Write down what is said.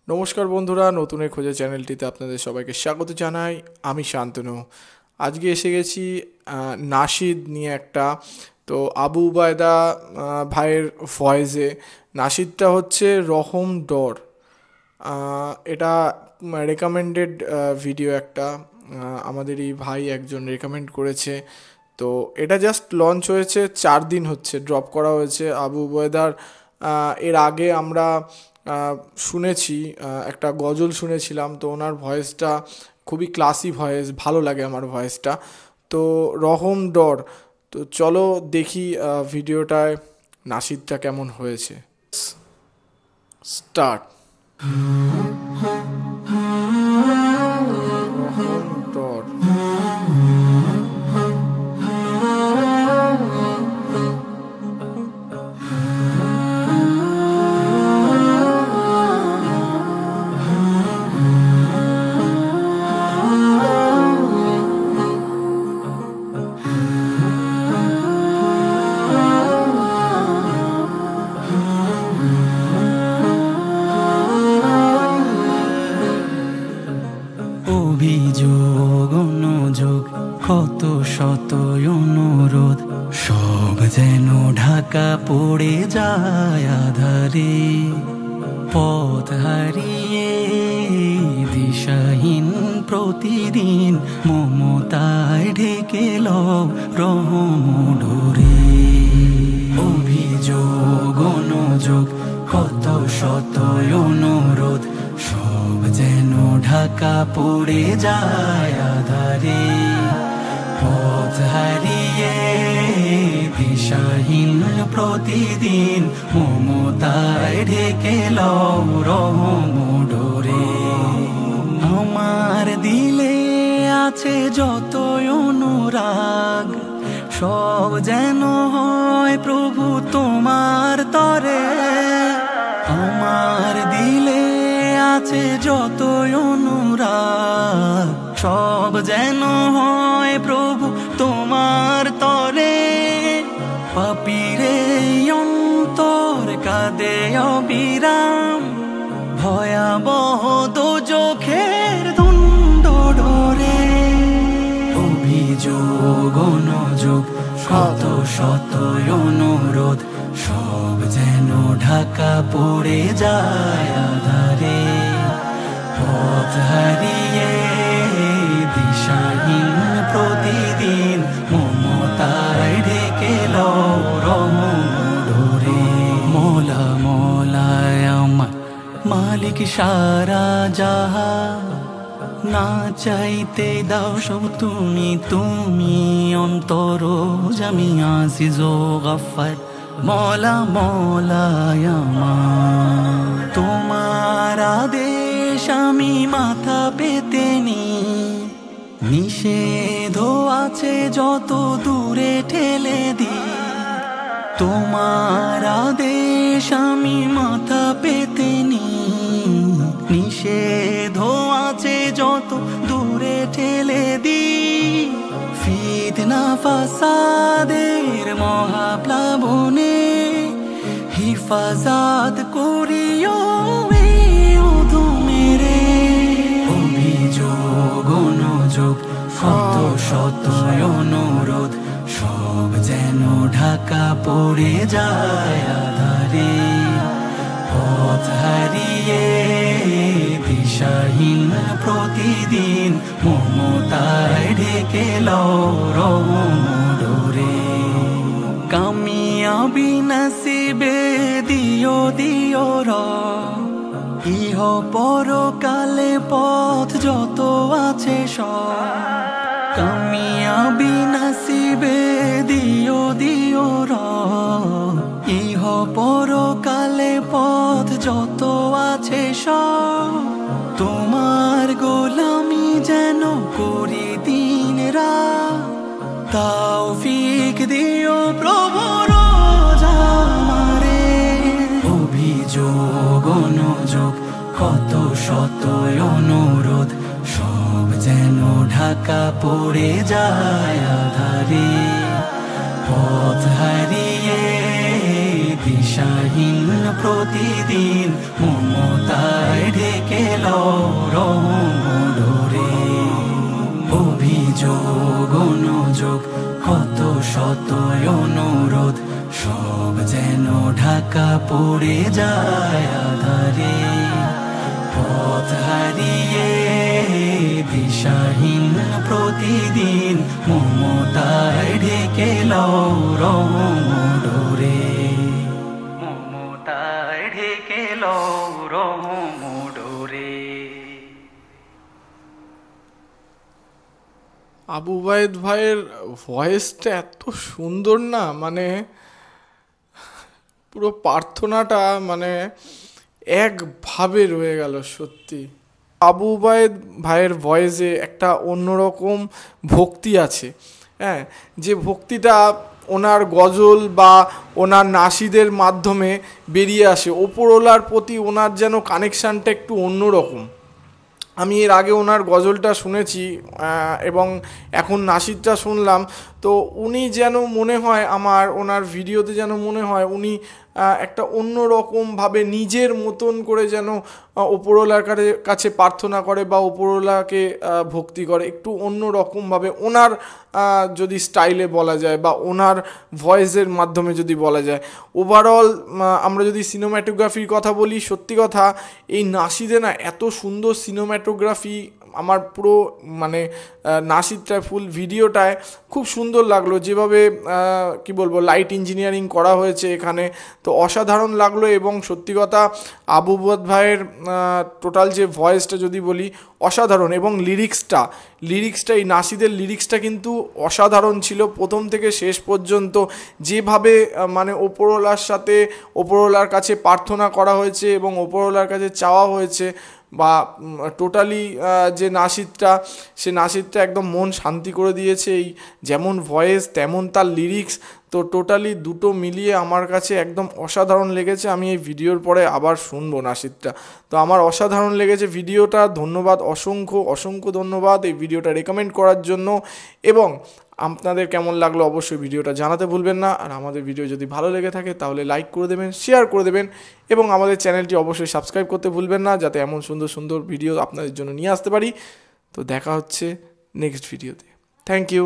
নমস্কার বন্ধুরা, নতুনের খোঁজে চ্যানেলটিতে আপনাদের সবাইকে স্বাগত জানাই। আমি শান্তনু। আজকে এসে গেছি নাশিদ নিয়ে একটা। তো আবু উবায়দা ভাইয়ের ভয়েসে। নাশিদটা হচ্ছে রহম ডর। এটা রেকমেন্ডেড ভিডিও একটা। আমাদের এই ভাই একজন রেকমেন্ড করেছে। তো এটা জাস্ট লঞ্চ হয়েছে, 4 দিন হচ্ছে ড্রপ করা হয়েছে আবু উবায়দার। এর আগে আমরা শুনেছি, একটা গজল শুনেছিলাম। তো ওনার ভয়েসটা খুবই ক্লাসি ভয়েস, ভালো লাগে আমার ভয়েসটা। তো রহম ডর। তো চলো দেখি ভিডিওটায় নাশিদটা কেমন হয়েছে। স্টার্ট। রহম ডর। অভিযোগ অনুযোগ কত শত অনুরোধ, সব যেন ঢাকা পড়ে যায় আধারে। পথ হারিয়ে দিশাহীন প্রতিদিন মমতায় ঢেকে লও রহম ডোরে। অভিযোগ অনুযোগ কত শত অনুরোধ, সব যেন ঢাকা পড়ে যায় আধারে। পথ হারিয়ে দিশাহীন প্রতিদিন মমতায় ঢেকে লও রহম ডোরে। আমার দিলে আছে যত অনুরাগ, সব যেন হয় প্রভু তোমার তরে। আমার দিলে আছে যত অনুরাগ, সব যেন হয় প্রভু তোমার তরে। পাপীরে অন্তর কাঁদে অবিরাম, ভয়াবহ দোজখের দণ্ড ডোরে। অভিযোগ অনুযোগ শত শত অনুরোধ, সব যেন ঢাকা পড়ে যায় আধারে। পথ হারিয়ে দিশাহীন প্রতিদিন মমতায় ঢেকে লও রহম ডোরে। মোলা মোলায় আমার মালিক সারা জাহান, না চাইতে দাও সব তুমি, তুমি অন্তর জামি আজিজ ও গফফার। মৌলা মৌলায় আমার তোমার আদেশ আমি মাথা পেতে নি। নিষেধ আছে যত দূরে ঠেলে দি, তোমার আদেশ আমি মাথা পেতে নি। নিষেধ আছে যত দূরে ঠেলে দি, ফিতনা ফাসাদের মহাপ্লাবনে হিফাজত করিও মেরে। অভিযোগ অনুযোগ শত শত অনুরোধ, সব যেন ঢাকা পড়ে যায় আধারে। পথ হারিয়ে দিশাহীন প্রতিদিন মমতায় ঢেকে লও রহম ডোরে। কামিয়াবি নসিবে দিও দিও ইহ পরকালে পথ যত আছে সব। কামিয়াবি নসিবে দিও দিও ইহ পরকালে পথ যত আছে সব। তোমার গোলামি যেন করি দিন রাত, তৌফিক দিও প্রভু রোজ আমারে। অভিযোগ অনুযোগ কত শত অনুরোধ, সব যেন ঢাকা পড়ে যায় আধারে। পথ হারিয়ে দিশাহীন প্রতিদিন মমতায় ঢেকে রহমডোরে। অভিযোগ অনুযোগ কত শত অনুরোধ, সব যেন ঢাকা পড়ে যায় আধারে। পথ হারিয়ে দিশাহীন প্রতিদিন, মমতায় ঢেকে রহমডোরে। মমতায় ঢেকে রহমডোরে। আবু বায়েদ ভাইয়ের ভয়েসটা এত সুন্দর না, মানে পুরো প্রার্থনাটা মানে একভাবে রয়ে গেল সত্যি। আবু বায়েদ ভাইয়ের ভয়েসে একটা অন্যরকম ভক্তি আছে, হ্যাঁ, যে ভক্তিটা ওনার গজল বা ওনার নাশিদের মাধ্যমে বেরিয়ে আসে। ওপরওয়ালার প্রতি ওনার যেন কানেকশানটা একটু অন্যরকম। আমি এর আগে ওনার গজলটা শুনেছি এবং এখন নাশিদটা শুনলাম, তো উনি যেন মনে হয় আমার ওনার ভিডিওতে যেন মনে হয় উনি একটা অন্য রকমভাবে নিজের মতন করে যেন ওপরওয়ালার কাছে প্রার্থনা করে বা ওপরওয়ালাকে ভক্তি করে, একটু অন্য রকমভাবে ওনার যদি স্টাইলে বলা যায় বা ওনার ভয়েসের মাধ্যমে যদি বলা যায়। ওভারঅল আমরা যদি সিনেম্যাটোগ্রাফির কথা বলি, সত্যি কথা এই নাশিদে না এত সুন্দর সিনেম্যাটোগ্রাফি আমার পুরো মানে নাশিদটায় ফুল ভিডিওটায় খুব সুন্দর লাগলো, যেভাবে কি বলবো লাইট ইঞ্জিনিয়ারিং করা হয়েছে এখানে, তো অসাধারণ লাগলো। এবং সত্যি কথা আবু বায়েদ ভাইয়ের টোটাল যে ভয়েসটা যদি বলি অসাধারণ, এবং লিরিক্সটা এই নাশিদের লিরিক্সটা কিন্তু অসাধারণ ছিল প্রথম থেকে শেষ পর্যন্ত। যেভাবে মানে ওপরওয়ালার কাছে প্রার্থনা করা হয়েছে এবং ওপরওয়ালার কাছে চাওয়া হয়েছে, বা টোটালি যে নাশিদটা, সে নাশিদটা একদম মন শান্তি করে দিয়েছে। এই যেমন ভয়েস তেমন তার লিরিক্স, তো টোটালি দুটো মিলিয়ে আমার কাছে একদম অসাধারণ লেগেছে। আমি এই ভিডিওর পরে আবার শুনবো নাশিদটা, তো আমার অসাধারণ লেগেছে ভিডিওটা। ধন্যবাদ, অসংখ্য ধন্যবাদ এই ভিডিওটা রেকমেন্ড করার জন্য। এবং আপনাদের কেমন লাগলো অবশ্যই ভিডিওটা জানাতে ভুলবেন না। আর আমাদের ভিডিও যদি ভালো লেগে থাকে তাহলে লাইক করে দেবেন, শেয়ার করে দেবেন, এবং আমাদের চ্যানেলটি অবশ্যই সাবস্ক্রাইব করতে ভুলবেন না, যাতে এমন সুন্দর সুন্দর ভিডিও আপনাদের জন্য নিয়ে আসতে পারি। তো দেখা হচ্ছে নেক্সট ভিডিওতে। Thank you.